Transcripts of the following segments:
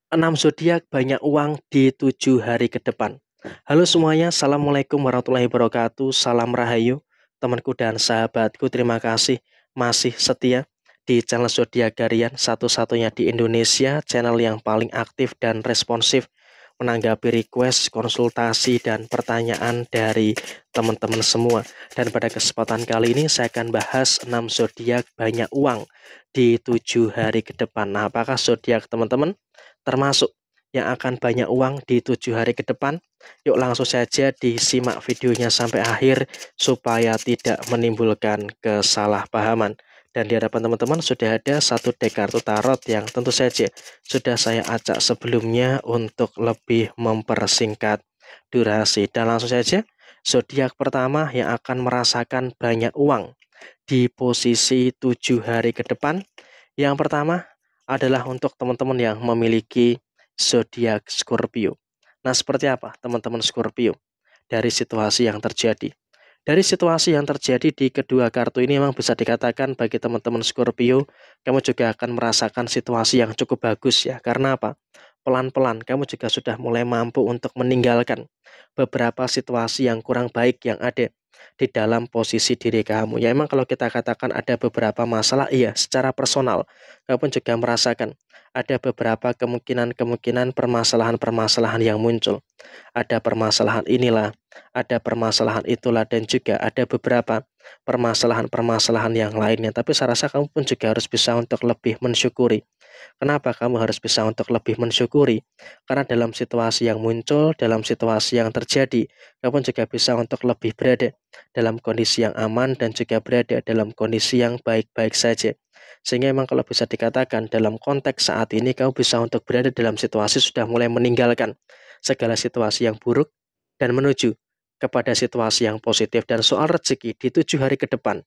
6 zodiak banyak uang di 7 hari ke depan. Halo semuanya, Assalamualaikum warahmatullahi wabarakatuh. Salam Rahayu, temanku dan sahabatku. Terima kasih masih setia di channel Zodiak Harian, satu-satunya di Indonesia, channel yang paling aktif dan responsif menanggapi request, konsultasi, dan pertanyaan dari teman-teman semua. Dan pada kesempatan kali ini saya akan bahas 6 zodiak banyak uang di 7 hari ke depan. Nah, apakah zodiak teman-teman termasuk yang akan banyak uang di 7 hari ke depan? Yuk langsung saja disimak videonya sampai akhir supaya tidak menimbulkan kesalahpahaman. Dan di hadapan teman-teman sudah ada satu deck kartu tarot yang tentu saja sudah saya acak sebelumnya untuk lebih mempersingkat durasi. Dan langsung saja, zodiak pertama yang akan merasakan banyak uang di posisi 7 hari ke depan. Yang pertama adalah untuk teman-teman yang memiliki zodiak Scorpio. Nah, seperti apa teman-teman Scorpio dari situasi yang terjadi? Dari situasi yang terjadi di kedua kartu ini memang bisa dikatakan bagi teman-teman Scorpio, kamu juga akan merasakan situasi yang cukup bagus ya. Karena apa? Pelan-pelan kamu juga sudah mulai mampu untuk meninggalkan beberapa situasi yang kurang baik yang ada di dalam posisi diri kamu. Ya, emang kalau kita katakan ada beberapa masalah, iya, secara personal kamu pun juga merasakan ada beberapa kemungkinan-kemungkinan permasalahan-permasalahan yang muncul. Ada permasalahan inilah, ada permasalahan itulah, dan juga ada beberapa permasalahan-permasalahan yang lainnya. Tapi saya rasa kamu pun juga harus bisa untuk lebih mensyukuri. Kenapa kamu harus bisa untuk lebih mensyukuri? Karena dalam situasi yang muncul, dalam situasi yang terjadi, kamu juga bisa untuk lebih berada dalam kondisi yang aman dan juga berada dalam kondisi yang baik-baik saja. Sehingga memang kalau bisa dikatakan dalam konteks saat ini kamu bisa untuk berada dalam situasi sudah mulai meninggalkan segala situasi yang buruk dan menuju kepada situasi yang positif. Dan soal rezeki di 7 hari ke depan,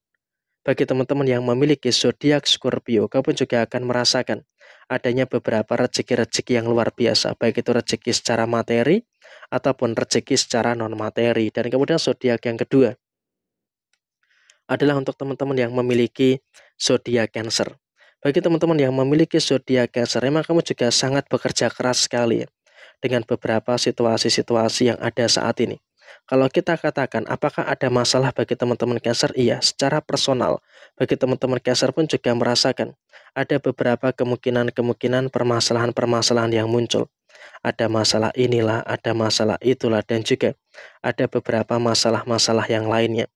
bagi teman-teman yang memiliki zodiak Scorpio, kamu juga akan merasakan adanya beberapa rezeki-rezeki yang luar biasa, baik itu rezeki secara materi ataupun rezeki secara non-materi. Dan kemudian zodiak yang kedua adalah untuk teman-teman yang memiliki zodiak Cancer. Bagi teman-teman yang memiliki zodiak Cancer, memang kamu juga sangat bekerja keras sekali ya, dengan beberapa situasi-situasi yang ada saat ini. Kalau kita katakan apakah ada masalah bagi teman-teman Cancer? Iya, secara personal bagi teman-teman Cancer pun juga merasakan ada beberapa kemungkinan-kemungkinan permasalahan-permasalahan yang muncul. Ada masalah inilah, ada masalah itulah, dan juga ada beberapa masalah-masalah yang lainnya.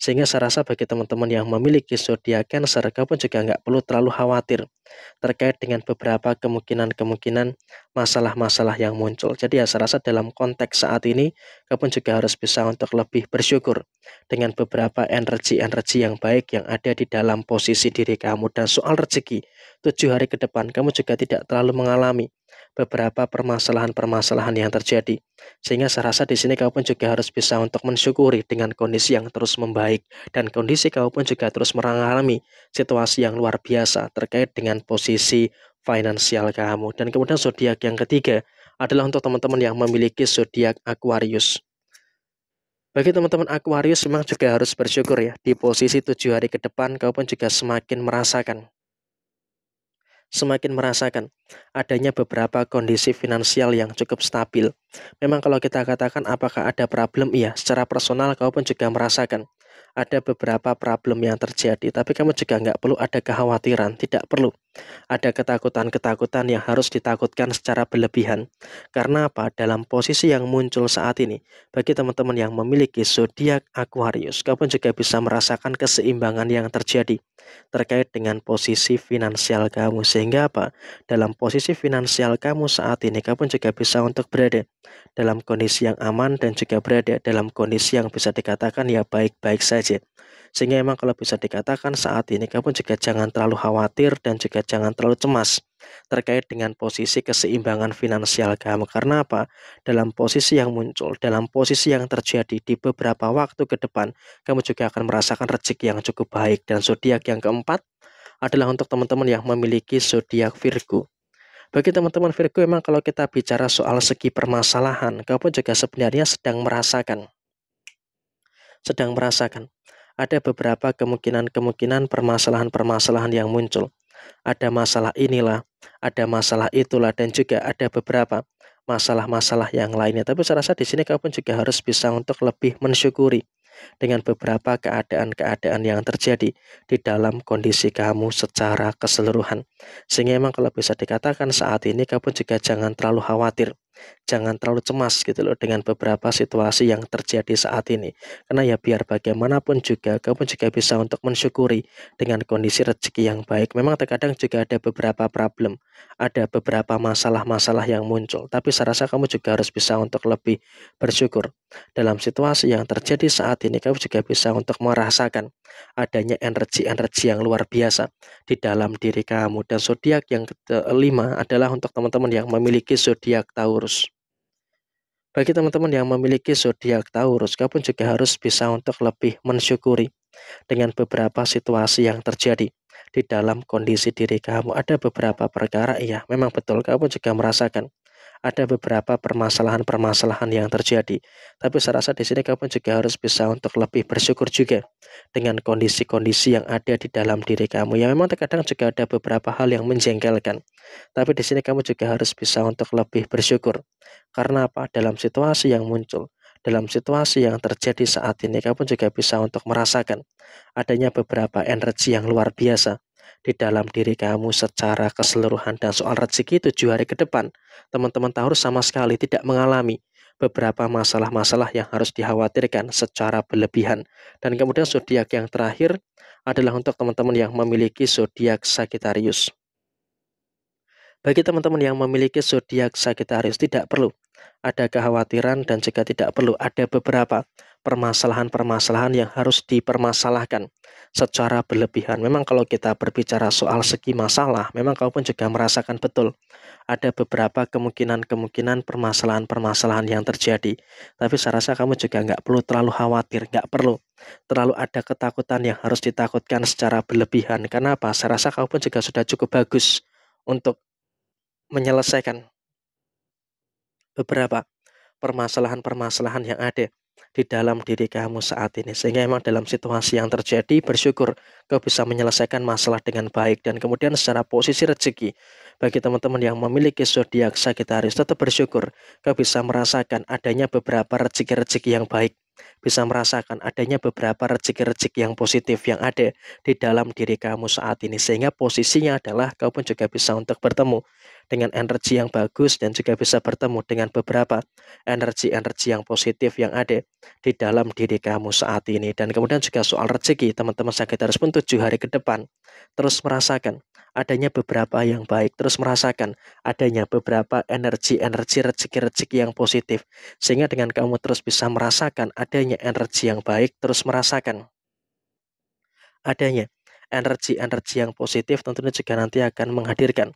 Sehingga saya rasa bagi teman-teman yang memiliki zodiak Cancer, kamu juga nggak perlu terlalu khawatir terkait dengan beberapa kemungkinan-kemungkinan masalah-masalah yang muncul. Jadi ya saya rasa dalam konteks saat ini, kamu juga harus bisa untuk lebih bersyukur dengan beberapa energi-energi yang baik yang ada di dalam posisi diri kamu. Dan soal rezeki, 7 hari ke depan, kamu juga tidak terlalu mengalami beberapa permasalahan-permasalahan yang terjadi. Sehingga saya rasa di sini kamu pun juga harus bisa untuk mensyukuri dengan kondisi yang terus membaik. Dan kondisi kamu pun juga terus mengalami situasi yang luar biasa terkait dengan posisi finansial kamu. Dan kemudian zodiak yang ketiga adalah untuk teman-teman yang memiliki zodiak Aquarius. Bagi teman-teman Aquarius memang juga harus bersyukur ya, di posisi 7 hari ke depan kamu pun juga semakin merasakan adanya beberapa kondisi finansial yang cukup stabil. Memang kalau kita katakan apakah ada problem, iya, secara personal kamu pun juga merasakan ada beberapa problem yang terjadi, tapi kamu juga nggak perlu ada kekhawatiran, tidak perlu ada ketakutan-ketakutan yang harus ditakutkan secara berlebihan. Karena apa? Dalam posisi yang muncul saat ini, bagi teman-teman yang memiliki zodiak Aquarius, kamu juga bisa merasakan keseimbangan yang terjadi terkait dengan posisi finansial kamu. Sehingga apa? Dalam posisi finansial kamu saat ini, kamu juga bisa untuk berada dalam kondisi yang aman dan juga berada dalam kondisi yang bisa dikatakan ya baik-baik saja. Sehingga emang kalau bisa dikatakan saat ini kamu juga jangan terlalu khawatir dan juga jangan terlalu cemas terkait dengan posisi keseimbangan finansial kamu. Karena apa? Dalam posisi yang muncul, dalam posisi yang terjadi di beberapa waktu ke depan, kamu juga akan merasakan rezeki yang cukup baik. Dan zodiak yang keempat adalah untuk teman-teman yang memiliki zodiak Virgo. Bagi teman-teman Virgo, memang kalau kita bicara soal segi permasalahan, kamu juga sebenarnya sedang merasakan ada beberapa kemungkinan-kemungkinan permasalahan-permasalahan yang muncul. ada masalah inilah, ada masalah itulah, dan juga ada beberapa masalah-masalah yang lainnya. Tapi saya rasa di sini kamu juga harus bisa untuk lebih mensyukuri dengan beberapa keadaan-keadaan yang terjadi di dalam kondisi kamu secara keseluruhan. Sehingga memang kalau bisa dikatakan saat ini kamu juga jangan terlalu khawatir, jangan terlalu cemas gitu loh dengan beberapa situasi yang terjadi saat ini. Karena ya biar bagaimanapun juga kamu juga bisa untuk mensyukuri dengan kondisi rezeki yang baik. Memang terkadang juga ada beberapa problem, ada beberapa masalah-masalah yang muncul. Tapi saya rasa kamu juga harus bisa untuk lebih bersyukur. Dalam situasi yang terjadi saat ini, kamu juga bisa untuk merasakan adanya energi-energi yang luar biasa di dalam diri kamu. Dan zodiak yang kelima adalah untuk teman-teman yang memiliki zodiak Taurus. Bagi teman-teman yang memiliki zodiak Taurus, kamu juga harus bisa untuk lebih mensyukuri dengan beberapa situasi yang terjadi di dalam kondisi diri kamu. Ada beberapa perkara, iya, memang betul kamu juga merasakan ada beberapa permasalahan-permasalahan yang terjadi. Tapi saya rasa di sini kamu juga harus bisa untuk lebih bersyukur juga dengan kondisi-kondisi yang ada di dalam diri kamu. Ya memang terkadang juga ada beberapa hal yang menjengkelkan. Tapi di sini kamu juga harus bisa untuk lebih bersyukur. Karena apa? Dalam situasi yang muncul, dalam situasi yang terjadi saat ini, kamu juga bisa untuk merasakan adanya beberapa energi yang luar biasa di dalam diri kamu secara keseluruhan. Dan soal rezeki 7 hari ke depan, teman-teman Taurus sama sekali tidak mengalami beberapa masalah-masalah yang harus dikhawatirkan secara berlebihan. Dan kemudian zodiak yang terakhir adalah untuk teman-teman yang memiliki zodiak Sagittarius. Bagi teman-teman yang memiliki zodiak Sagittarius, tidak perlu ada kekhawatiran dan juga tidak perlu ada beberapa permasalahan-permasalahan yang harus dipermasalahkan secara berlebihan. Memang kalau kita berbicara soal segi masalah, memang kamu pun juga merasakan betul ada beberapa kemungkinan-kemungkinan permasalahan-permasalahan yang terjadi. Tapi saya rasa kamu juga nggak perlu terlalu khawatir, nggak perlu terlalu ada ketakutan yang harus ditakutkan secara berlebihan. Karena apa? Saya rasa kamu pun juga sudah cukup bagus untuk menyelesaikan beberapa permasalahan-permasalahan yang ada di dalam diri kamu saat ini. Sehingga memang dalam situasi yang terjadi, bersyukur kau bisa menyelesaikan masalah dengan baik. Dan kemudian secara posisi rezeki, bagi teman-teman yang memiliki zodiak Sagittarius, tetap bersyukur kau bisa merasakan adanya beberapa rezeki-rezeki yang baik, bisa merasakan adanya beberapa rezeki-rezeki yang positif yang ada di dalam diri kamu saat ini. Sehingga posisinya adalah kau pun juga bisa untuk bertemu dengan energi yang bagus dan juga bisa bertemu dengan beberapa energi-energi yang positif yang ada di dalam diri kamu saat ini. Dan kemudian juga soal rezeki, teman-teman Sagittarius pun 7 hari ke depan terus merasakan adanya beberapa yang baik, terus merasakan adanya beberapa energi-energi rezeki-rezeki yang positif. Sehingga dengan kamu terus bisa merasakan adanya energi yang baik, terus merasakan adanya energi-energi yang positif, tentunya juga nanti akan menghadirkan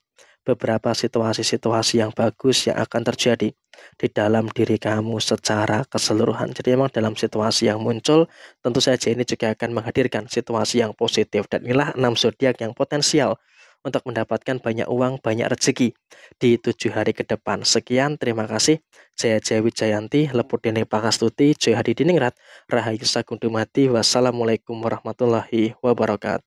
beberapa situasi-situasi yang bagus yang akan terjadi di dalam diri kamu secara keseluruhan. Jadi memang dalam situasi yang muncul, tentu saja ini juga akan menghadirkan situasi yang positif. Dan inilah 6 zodiak yang potensial untuk mendapatkan banyak uang, banyak rezeki di 7 hari ke depan. Sekian, terima kasih. Saya Jawi Jayanti, Lepudene Pangastuti, Joy Hadi Diningrat, Rahayu Sagung Dumadi. Wassalamualaikum warahmatullahi wabarakatuh.